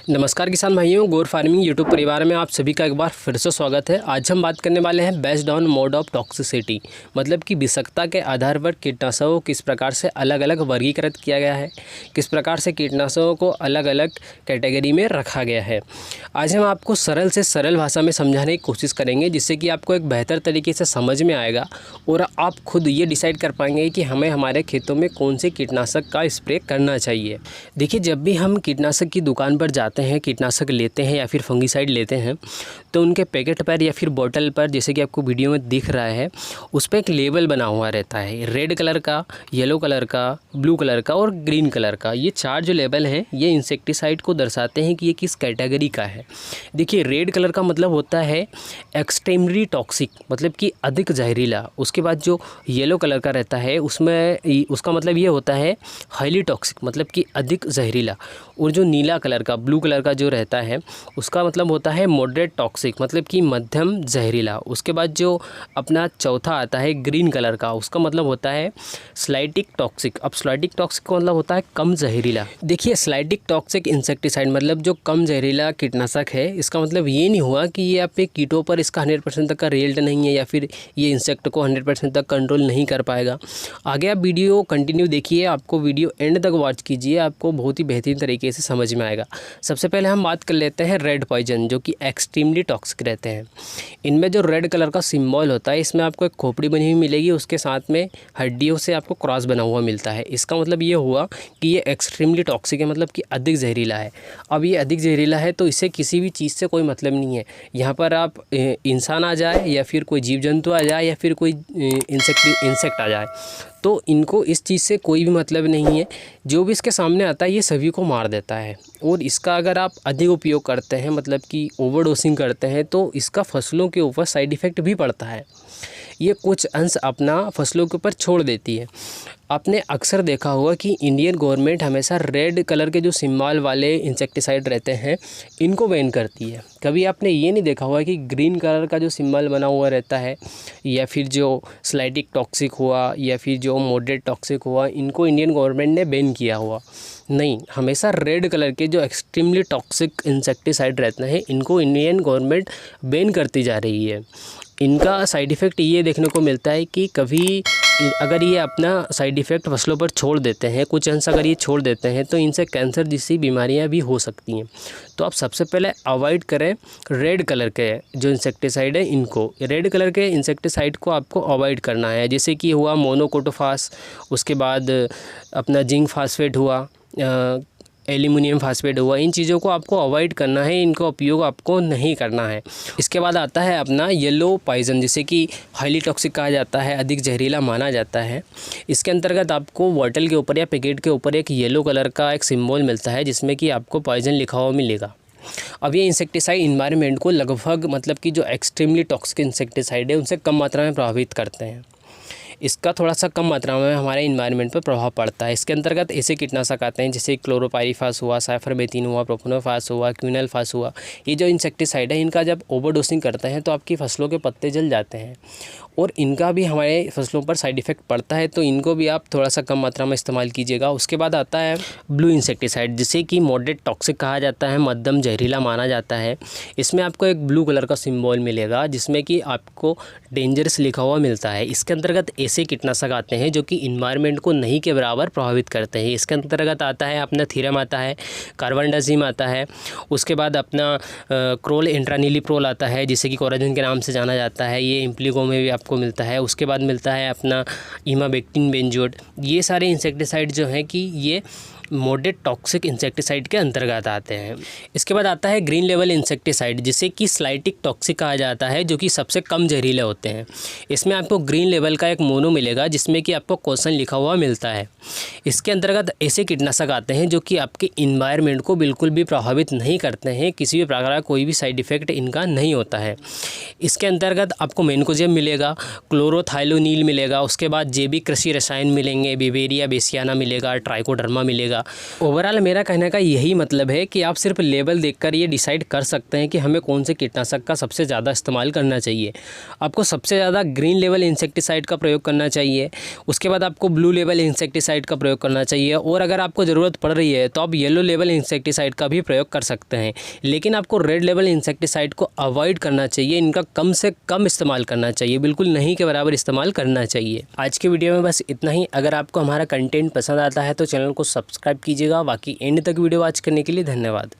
नमस्कार किसान भाइयों, गोर फार्मिंग यूट्यूब परिवार में आप सभी का एक बार फिर से स्वागत है। आज हम बात करने वाले हैं based on mode of toxicity, मतलब कि विषाक्तता के आधार पर कीटनाशकों किस प्रकार से अलग अलग वर्गीकृत किया गया है, किस प्रकार से कीटनाशकों को अलग अलग कैटेगरी में रखा गया है। आज हम आपको सरल से सरल भाषा में समझाने की कोशिश करेंगे, जिससे कि आपको एक बेहतर तरीके से समझ में आएगा और आप खुद ये डिसाइड कर पाएंगे कि हमें हमारे खेतों में कौन से कीटनाशक का स्प्रे करना चाहिए। देखिए, जब भी हम कीटनाशक की दुकान पर जाते हैं, कीटनाशक लेते हैं या फिर फंगिसाइड लेते हैं, तो उनके पैकेट पर या फिर बोतल पर, जैसे कि आपको वीडियो में दिख रहा है, उस पर एक लेबल बना हुआ रहता है। रेड कलर का, येलो कलर का, ब्लू कलर का और ग्रीन कलर का। ये चार जो लेबल हैं, ये इंसेक्टिसाइड को दर्शाते हैं कि ये किस कैटेगरी का है। देखिए, रेड कलर का मतलब होता है एक्सट्रीमली टॉक्सिक, मतलब कि अधिक जहरीला। उसके बाद जो येलो कलर का रहता है, उसमें उसका मतलब ये होता है हाईली टॉक्सिक, मतलब कि अधिक जहरीला। और जो नीला कलर का, ब्लू कलर का जो रहता है, उसका मतलब होता है मॉडरेट टॉक्सिक, मतलब कि मध्यम जहरीला। उसके बाद जो अपना चौथा आता है ग्रीन कलर का, उसका मतलब होता है स्लाइटिक टॉक्सिक। अब स्लाइटिक टॉक्सिक का मतलब होता है कम जहरीला। देखिए, स्लाइटिक टॉक्सिक इंसेक्टिसाइड मतलब जो कम जहरीला कीटनाशक है, इसका मतलब ये नहीं हुआ कि ये आपके कीटों पर इसका 100% तक का रिजल्ट नहीं है या फिर ये इंसेक्ट को 100% तक कंट्रोल नहीं कर पाएगा। आगे आप वीडियो कंटिन्यू देखिए, आपको वीडियो एंड तक वॉच कीजिए, आपको बहुत ही बेहतरीन तरीके से समझ में आएगा। सबसे पहले हम बात कर लेते हैं रेड पॉइजन, जो कि एक्सट्रीमली टॉक्सिक रहते हैं। इनमें जो रेड कलर का सिंबल होता है, इसमें आपको एक खोपड़ी बनी हुई मिलेगी, उसके साथ में हड्डियों से आपको क्रॉस बना हुआ मिलता है। इसका मतलब ये हुआ कि ये एक्सट्रीमली टॉक्सिक है, मतलब कि अधिक जहरीला है। अब ये अधिक जहरीला है तो इसे किसी भी चीज़ से कोई मतलब नहीं है। यहाँ पर आप इंसान आ जाए या फिर कोई जीव जंतु आ जाए या फिर कोई इंसेक्ट आ जाए, तो इनको इस चीज़ से कोई भी मतलब नहीं है। जो भी इसके सामने आता है, ये सभी को मार देता है। और इसका अगर आप अधिक उपयोग करते हैं, मतलब कि ओवरडोसिंग करते हैं, तो इसका फसलों के ऊपर साइड इफ़ेक्ट भी पड़ता है। ये कुछ अंश अपना फसलों के ऊपर छोड़ देती है। आपने अक्सर देखा होगा कि इंडियन गवर्नमेंट हमेशा रेड कलर के जो सिंबल वाले इंसेक्टिसाइड रहते हैं, इनको बैन करती है। कभी आपने ये नहीं देखा होगा कि ग्रीन कलर का जो सिंबल बना हुआ रहता है या फिर जो स्लाइटिक टॉक्सिक हुआ या फिर जो मॉडरेट टॉक्सिक हुआ, इनको इंडियन गवर्नमेंट ने बैन किया हुआ नहीं। हमेशा रेड कलर के जो एक्सट्रीमली टॉक्सिक इंसेक्टिसाइड रहते हैं, इनको इंडियन गवर्नमेंट बैन करती जा रही है। इनका साइड इफ़ेक्ट ये देखने को मिलता है कि कभी अगर ये अपना साइड इफ़ेक्ट फसलों पर छोड़ देते हैं, कुछ अंश अगर ये छोड़ देते हैं, तो इनसे कैंसर जैसी बीमारियां भी हो सकती हैं। तो आप सबसे पहले अवॉइड करें रेड कलर के जो इंसेक्टिसाइड है, इनको। रेड कलर के इंसेक्टिसाइड को आपको अवॉइड करना है, जैसे कि हुआ मोनोकोटोफास, उसके बाद अपना जिंक फास्फेट हुआ, एल्यूमिनियम फास्फेट हुआ। इन चीज़ों को आपको अवॉइड करना है, इनका उपयोग आपको नहीं करना है। इसके बाद आता है अपना येलो पॉइजन, जिसे कि हाईली टॉक्सिक कहा जाता है, अधिक जहरीला माना जाता है। इसके अंतर्गत आपको बॉटल के ऊपर या पैकेट के ऊपर एक येलो कलर का एक सिंबल मिलता है, जिसमें कि आपको पॉइजन लिखा हुआ मिलेगा। अब ये इंसेक्टिसाइड इन्वायरमेंट को लगभग, मतलब कि जो एक्सट्रीमली टॉक्सिक इंसेक्टिसाइड है, उनसे कम मात्रा में प्रभावित करते हैं। इसका थोड़ा सा कम मात्रा में हमारे इन्वायरमेंट पर प्रभाव पड़ता है। इसके अंतर्गत ऐसे कीटनाशक आते हैं जैसे क्लोरोपाइरीफास हुआ, साइफरमेथ्रिन हुआ, प्रोफेनोफास हुआ, क्विनलफास हुआ। ये जो इंसेक्टिसाइड है, इनका जब ओवरडोसिंग करते हैं तो आपकी फसलों के पत्ते जल जाते हैं और इनका भी हमारे फसलों पर साइड इफ़ेक्ट पड़ता है, तो इनको भी आप थोड़ा सा कम मात्रा में इस्तेमाल कीजिएगा। उसके बाद आता है ब्लू इंसेक्टिसाइड, जिसे कि मॉडरेट टॉक्सिक कहा जाता है, मध्यम जहरीला माना जाता है। इसमें आपको एक ब्लू कलर का सिंबल मिलेगा, जिसमें कि आपको डेंजरस लिखा हुआ मिलता है। इसके अंतर्गत ऐसे कीटनाशक आते हैं जो कि इन्वायरमेंट को नहीं के बराबर प्रभावित करते हैं। इसके अंतर्गत आता है अपना थीरम आता है, कार्बनडाजिम आता है, उसके बाद अपना क्रोल इंट्रानिलीप्रोल आता है, जिसे कि कोराजिन के नाम से जाना जाता है। ये इम्प्लीगो में भी आपको मिलता है। उसके बाद मिलता है अपना इमाबेक्टिन बेंजोएट। ये सारे इंसेक्टिसाइड जो हैं कि ये मॉडरेट टॉक्सिक इंसेक्टिसाइड के अंतर्गत आते हैं। इसके बाद आता है ग्रीन लेवल इंसेक्टिसाइड, जिसे कि स्लाइटिक टॉक्सिक कहा जाता है, जो कि सबसे कम जहरीले होते हैं। इसमें आपको ग्रीन लेवल का एक मोनो मिलेगा, जिसमें कि आपको क्वेश्चन लिखा हुआ मिलता है। इसके अंतर्गत ऐसे कीटनाशक आते हैं जो कि आपके इन्वायरमेंट को बिल्कुल भी प्रभावित नहीं करते हैं, किसी भी प्रकार का कोई भी साइड इफ़ेक्ट इनका नहीं होता है। इसके अंतर्गत आपको मेनकोजेब मिलेगा, क्लोरोथाइलोनील मिलेगा, उसके बाद जैविक कृषि रसायन मिलेंगे, बिवेरिया बेसियाना मिलेगा, ट्राइकोडर्मा मिलेगा। जाएगा। ओवरऑल मेरा कहने का यही मतलब है कि आप सिर्फ लेबल देखकर ये डिसाइड कर सकते हैं कि हमें कौन से कीटनाशक का सबसे ज़्यादा इस्तेमाल करना चाहिए। आपको सबसे ज़्यादा ग्रीन लेवल इंसेक्टिसाइड का प्रयोग करना चाहिए, उसके बाद आपको ब्लू लेवल इंसेक्टिसाइड का प्रयोग करना चाहिए, और अगर आपको ज़रूरत पड़ रही है तो आप येलो लेवल इंसेक्टिसाइड का भी प्रयोग कर सकते हैं। लेकिन आपको रेड लेवल इंसेक्टिसाइड को अवॉइड करना चाहिए, इनका कम से कम इस्तेमाल करना चाहिए, बिल्कुल नहीं के बराबर इस्तेमाल करना चाहिए। आज के वीडियो में बस इतना ही। अगर आपको हमारा कंटेंट पसंद आता है तो चैनल को सब्सक्राइब कीजिएगा। बाकी एंड तक वीडियो वॉच करने के लिए धन्यवाद।